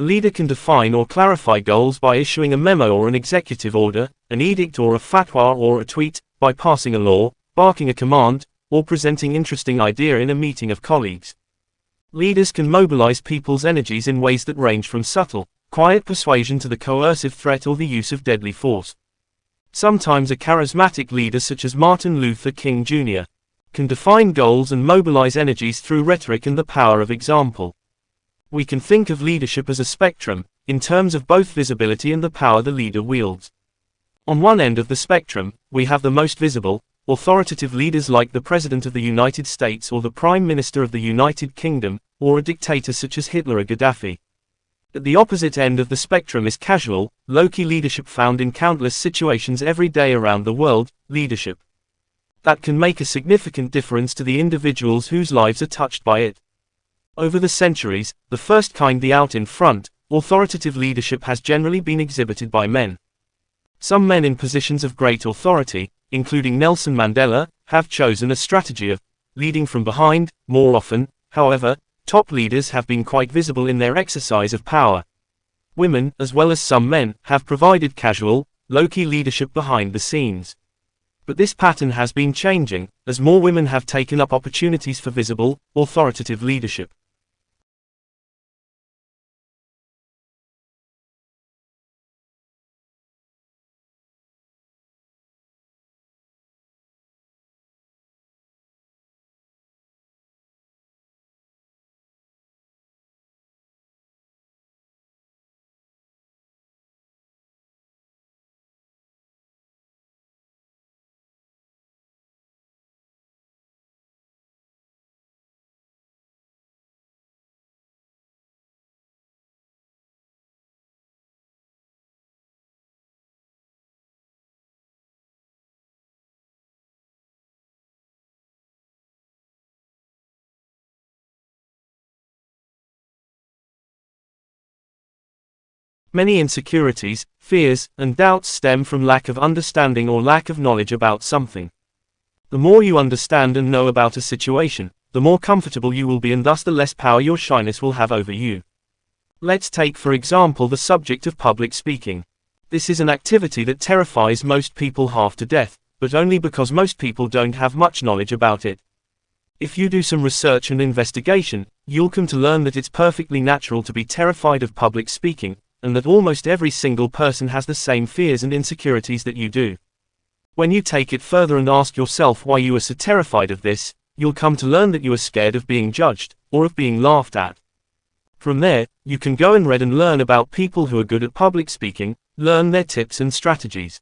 leader can define or clarify goals by issuing a memo or an executive order, an edict or a fatwa or a tweet, by passing a law, barking a command, or presenting interesting idea in a meeting of colleagues. Leaders can mobilize people's energies in ways that range from subtle, quiet persuasion to the coercive threat or the use of deadly force. Sometimes a charismatic leader such as Martin Luther King Jr. can define goals and mobilize energies through rhetoric and the power of example. We can think of leadership as a spectrum, in terms of both visibility and the power the leader wields. On one end of the spectrum, we have the most visible, authoritative leaders like the President of the United States or the Prime Minister of the United Kingdom, or a dictator such as Hitler or Gaddafi. At the opposite end of the spectrum is casual, low-key leadership found in countless situations every day around the world, leadership that can make a significant difference to the individuals whose lives are touched by it. Over the centuries, the first kind, the out in front, authoritative leadership has generally been exhibited by men. Some men in positions of great authority, including Nelson Mandela, have chosen a strategy of leading from behind. More often, however, top leaders have been quite visible in their exercise of power. Women, as well as some men, have provided casual, low-key leadership behind the scenes. But this pattern has been changing, as more women have taken up opportunities for visible, authoritative leadership. Many insecurities, fears, and doubts stem from lack of understanding or lack of knowledge about something. The more you understand and know about a situation, the more comfortable you will be, and thus the less power your shyness will have over you. Let's take for example the subject of public speaking. This is an activity that terrifies most people half to death, but only because most people don't have much knowledge about it. If you do some research and investigation, you'll come to learn that it's perfectly natural to be terrified of public speaking, and that almost every single person has the same fears and insecurities that you do. When you take it further and ask yourself why you are so terrified of this, you'll come to learn that you are scared of being judged, or of being laughed at. From there, you can go and read and learn about people who are good at public speaking, learn their tips and strategies.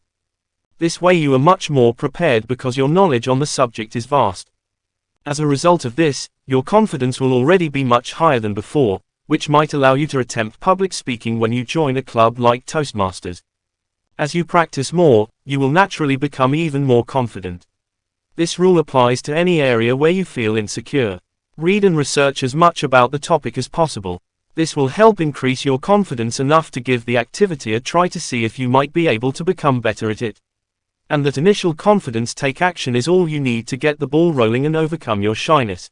This way you are much more prepared because your knowledge on the subject is vast. As a result of this, your confidence will already be much higher than before, which might allow you to attempt public speaking when you join a club like Toastmasters. As you practice more, you will naturally become even more confident. This rule applies to any area where you feel insecure. Read and research as much about the topic as possible. This will help increase your confidence enough to give the activity a try to see if you might be able to become better at it. And that initial confidence, take action, is all you need to get the ball rolling and overcome your shyness.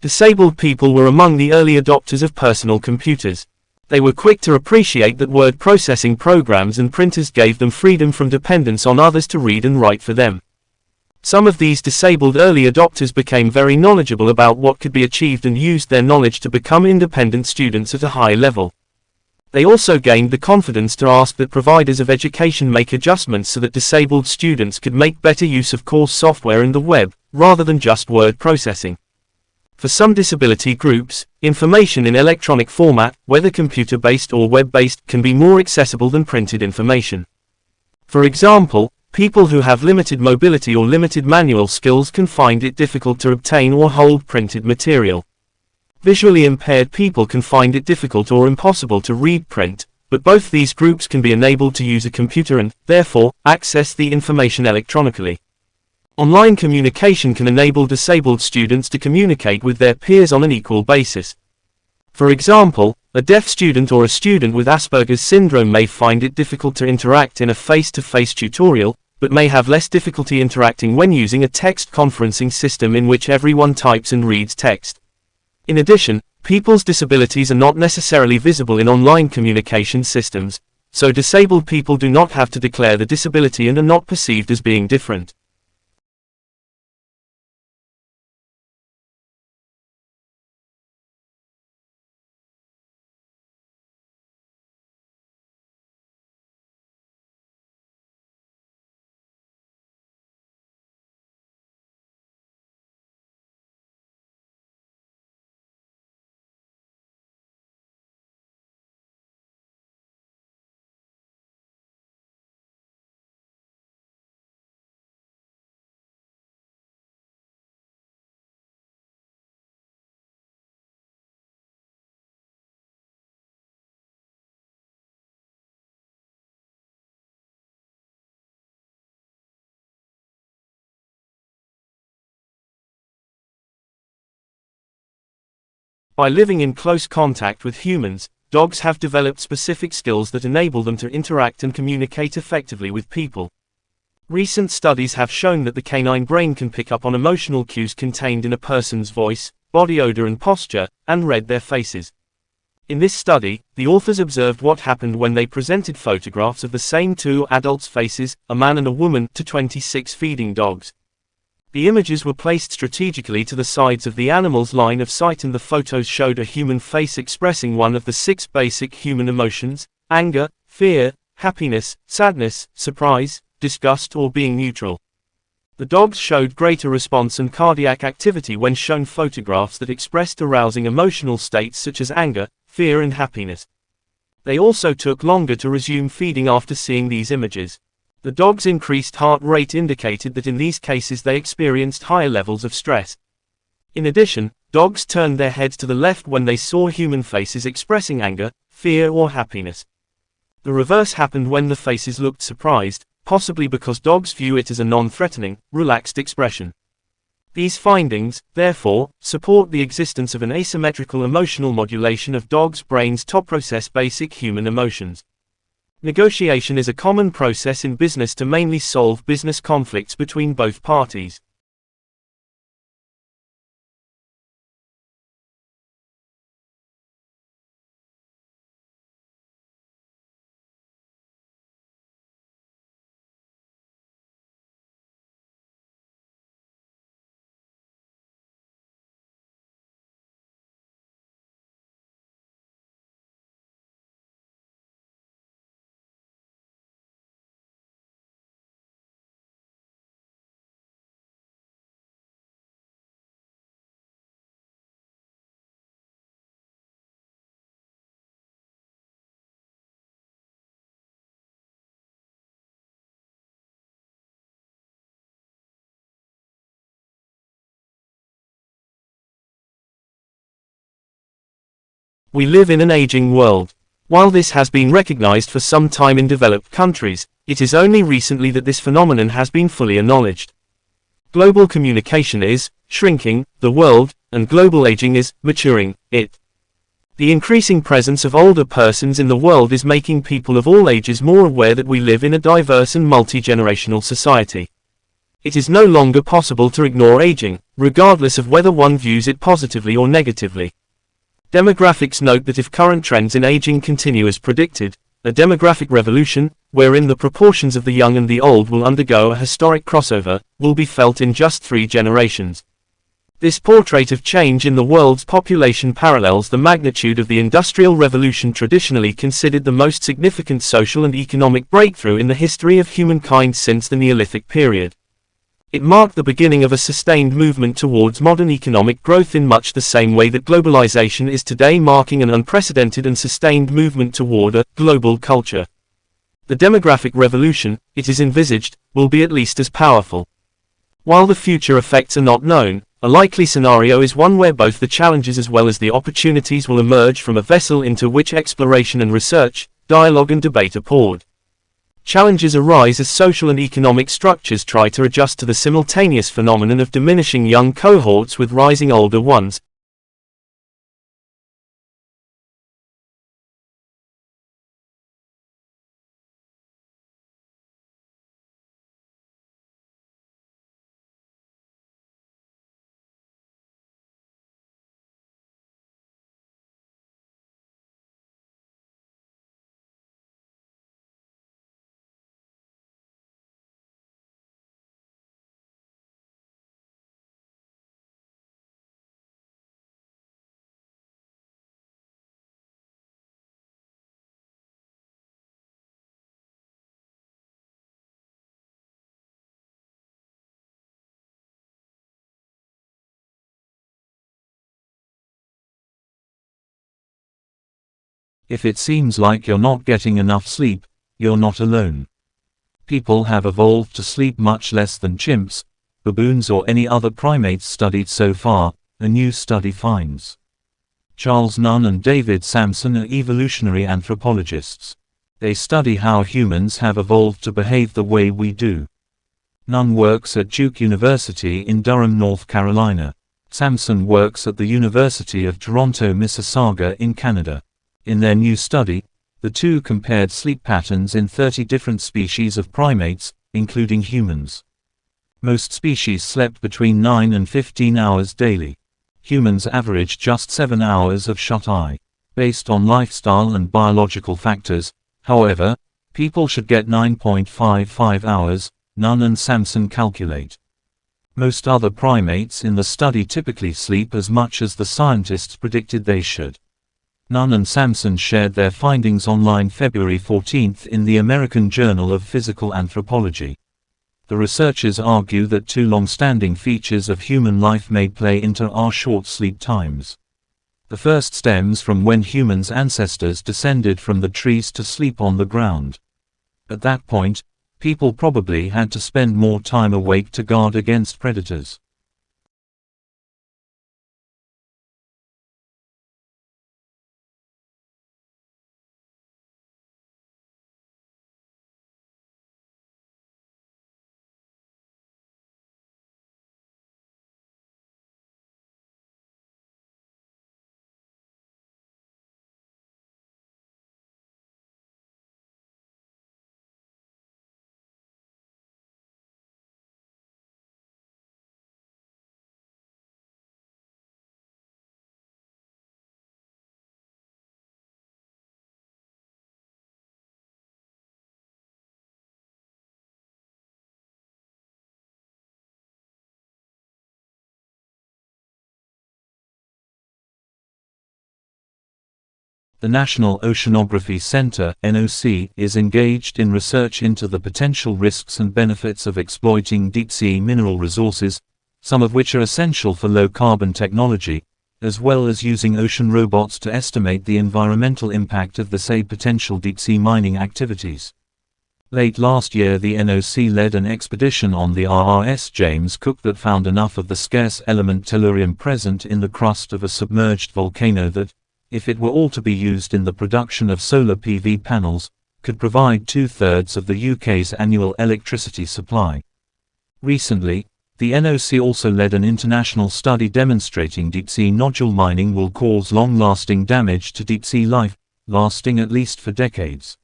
Disabled people were among the early adopters of personal computers. They were quick to appreciate that word processing programs and printers gave them freedom from dependence on others to read and write for them. Some of these disabled early adopters became very knowledgeable about what could be achieved and used their knowledge to become independent students at a high level. They also gained the confidence to ask that providers of education make adjustments so that disabled students could make better use of course software and the web, rather than just word processing. For some disability groups, information in electronic format, whether computer-based or web-based, can be more accessible than printed information. For example, people who have limited mobility or limited manual skills can find it difficult to obtain or hold printed material. Visually impaired people can find it difficult or impossible to read print, but both these groups can be enabled to use a computer and, therefore, access the information electronically. Online communication can enable disabled students to communicate with their peers on an equal basis. For example, a deaf student or a student with Asperger's syndrome may find it difficult to interact in a face-to-face tutorial, but may have less difficulty interacting when using a text conferencing system in which everyone types and reads text. In addition, people's disabilities are not necessarily visible in online communication systems, so disabled people do not have to declare the disability and are not perceived as being different. By living in close contact with humans, dogs have developed specific skills that enable them to interact and communicate effectively with people. Recent studies have shown that the canine brain can pick up on emotional cues contained in a person's voice, body odor and posture, and read their faces. In this study, the authors observed what happened when they presented photographs of the same two adults' faces, a man and a woman, to 26 feeding dogs. The images were placed strategically to the sides of the animal's line of sight, and the photos showed a human face expressing one of the 6 basic human emotions: anger, fear, happiness, sadness, surprise, disgust, or being neutral. The dogs showed greater response and cardiac activity when shown photographs that expressed arousing emotional states such as anger, fear and happiness. They also took longer to resume feeding after seeing these images. The dog's increased heart rate indicated that in these cases they experienced higher levels of stress. In addition, dogs turned their heads to the left when they saw human faces expressing anger, fear or happiness. The reverse happened when the faces looked surprised, possibly because dogs view it as a non-threatening, relaxed expression. These findings, therefore, support the existence of an asymmetrical emotional modulation of dogs' brains to process basic human emotions. Negotiation is a common process in business to mainly solve business conflicts between both parties. We live in an aging world. While this has been recognized for some time in developed countries, it is only recently that this phenomenon has been fully acknowledged. Global communication is shrinking the world, and global aging is maturing it. The increasing presence of older persons in the world is making people of all ages more aware that we live in a diverse and multi-generational society. It is no longer possible to ignore aging, regardless of whether one views it positively or negatively. Demographics note that if current trends in aging continue as predicted, a demographic revolution, wherein the proportions of the young and the old will undergo a historic crossover, will be felt in just 3 generations. This portrait of change in the world's population parallels the magnitude of the Industrial Revolution, traditionally considered the most significant social and economic breakthrough in the history of humankind since the Neolithic period. It marked the beginning of a sustained movement towards modern economic growth in much the same way that globalization is today marking an unprecedented and sustained movement toward a global culture. The demographic revolution, it is envisaged, will be at least as powerful. While the future effects are not known, a likely scenario is one where both the challenges as well as the opportunities will emerge from a vessel into which exploration and research, dialogue and debate are poured. Challenges arise as social and economic structures try to adjust to the simultaneous phenomenon of diminishing young cohorts with rising older ones. If it seems like you're not getting enough sleep, you're not alone. People have evolved to sleep much less than chimps, baboons or any other primates studied so far, a new study finds. Charles Nunn and David Sampson are evolutionary anthropologists. They study how humans have evolved to behave the way we do. Nunn works at Duke University in Durham, North Carolina. Sampson works at the University of Toronto, Mississauga in Canada. In their new study, the two compared sleep patterns in 30 different species of primates, including humans. Most species slept between 9 and 15 hours daily. Humans averaged just 7 hours of shut-eye. Based on lifestyle and biological factors, however, people should get 9.55 hours, Nunn and Sampson calculate. Most other primates in the study typically sleep as much as the scientists predicted they should. Nunn and Sampson shared their findings online February 14 in the American Journal of Physical Anthropology. The researchers argue that two long-standing features of human life may play into our short sleep times. The first stems from when humans' ancestors descended from the trees to sleep on the ground. At that point, people probably had to spend more time awake to guard against predators. The National Oceanography Center (NOC) is engaged in research into the potential risks and benefits of exploiting deep-sea mineral resources, some of which are essential for low-carbon technology, as well as using ocean robots to estimate the environmental impact of the said potential deep-sea mining activities. Late last year, the NOC led an expedition on the RRS James Cook that found enough of the scarce element tellurium present in the crust of a submerged volcano that, if it were all to be used in the production of solar PV panels, could provide 2/3 of the UK's annual electricity supply. Recently, the NOC also led an international study demonstrating deep-sea nodule mining will cause long-lasting damage to deep-sea life, lasting at least for decades.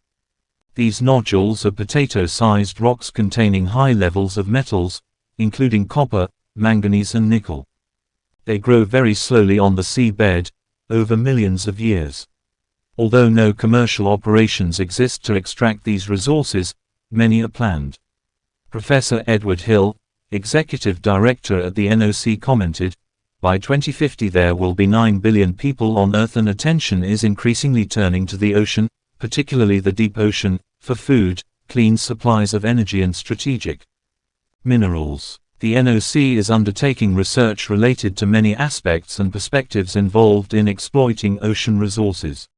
These nodules are potato-sized rocks containing high levels of metals, including copper, manganese and nickel. They grow very slowly on the seabed, over millions of years. Although no commercial operations exist to extract these resources, many are planned. Professor Edward Hill, executive director at the NOC, commented, "By 2050 there will be 9 billion people on Earth and attention is increasingly turning to the ocean, particularly the deep ocean, for food, clean supplies of energy and strategic minerals." The NOC is undertaking research related to many aspects and perspectives involved in exploiting ocean resources.